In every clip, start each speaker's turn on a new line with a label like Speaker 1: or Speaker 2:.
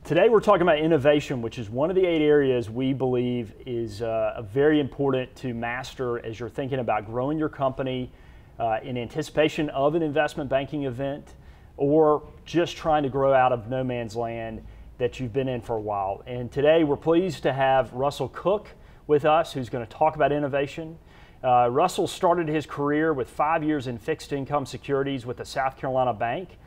Speaker 1: Today we're talking about innovation, which is one of the 8 areas we believe is very important to master as you're thinking about growing your company in anticipation of an investment banking event or just trying to grow out of no man's land that you've been in for a while. And today we're pleased to have Russell Cook with us, who's going to talk about innovation. Russell started his career with 5 years in fixed income securities with a South Carolina bank.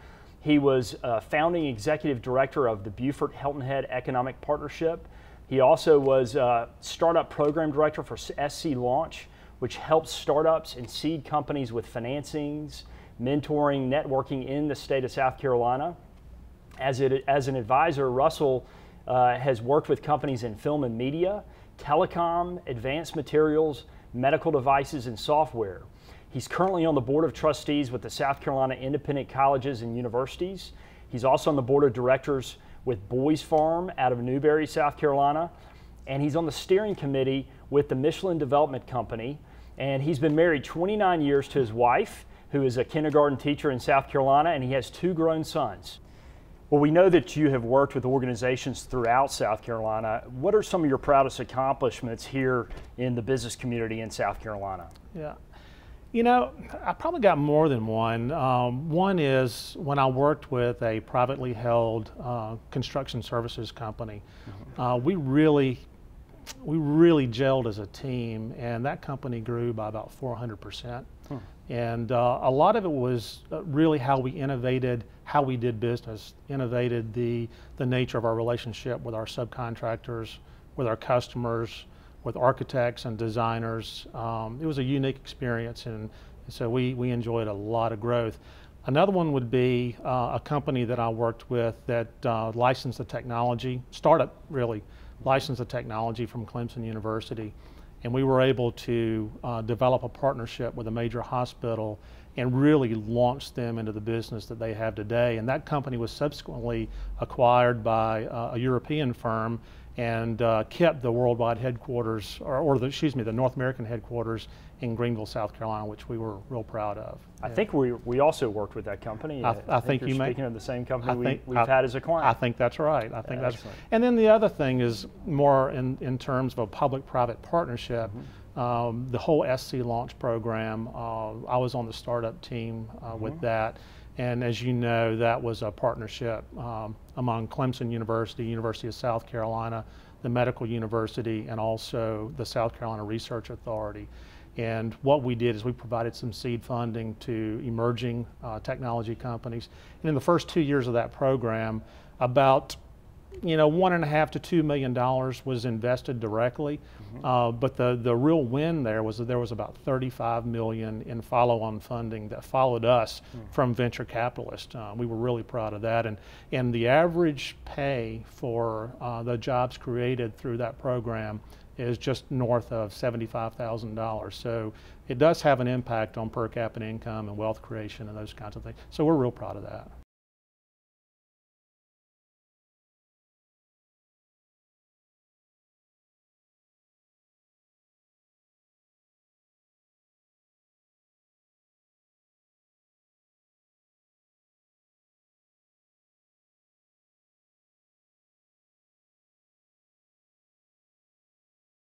Speaker 1: He was founding executive director of the Beaufort Hilton Head Economic Partnership. He also was startup program director for SC Launch, which helps startups and seed companies with financings, mentoring, networking in the state of South Carolina. As an advisor, Russell has worked with companies in film and media, telecom, advanced materials, medical devices, and software. He's currently on the board of trustees with the South Carolina Independent Colleges and Universities. He's also on the board of directors with Boys Farm out of Newberry, South Carolina. And he's on the steering committee with the Michelin Development Company. And he's been married 29 years to his wife, who is a kindergarten teacher in South Carolina, and he has 2 grown sons. Well, we know that you have worked with organizations throughout South Carolina. What are some of your proudest accomplishments here in the business community in South Carolina?
Speaker 2: Yeah. You know, I probably got more than one. One is when I worked with a privately held construction services company. We really gelled as a team, and that company grew by about 400%. And a lot of it was really how we innovated, how we did business, innovated the nature of our relationship with our subcontractors, with our customers, with architects and designers. It was a unique experience, and so we enjoyed a lot of growth. Another one would be a company that I worked with that licensed the technology, startup really, licensed the technology from Clemson University. And we were able to develop a partnership with a major hospital and really launch them into the business that they have today. And that company was subsequently acquired by a European firm and kept the worldwide headquarters, the North American headquarters in Greenville, South Carolina, which we were real proud of.
Speaker 1: I think we also worked with that company.
Speaker 2: I think
Speaker 1: you're
Speaker 2: you
Speaker 1: speaking of the same company we've had as a client.
Speaker 2: I think that's right. I think that's. And then the other thing is more in terms of a public-private partnership. The whole SC Launch program. I was on the startup team with that. And as you know, that was a partnership among Clemson University, University of South Carolina, the Medical University, and also the South Carolina Research Authority. And what we did is we provided some seed funding to emerging technology companies. And in the first 2 years of that program, about $1.5 to $2 million was invested directly, but the real win there was that there was about $35 million in follow-on funding that followed us from venture capitalists. We were really proud of that, and the average pay for the jobs created through that program is just north of $75,000. So it does have an impact on per capita income and wealth creation and those kinds of things. So we're real proud of that.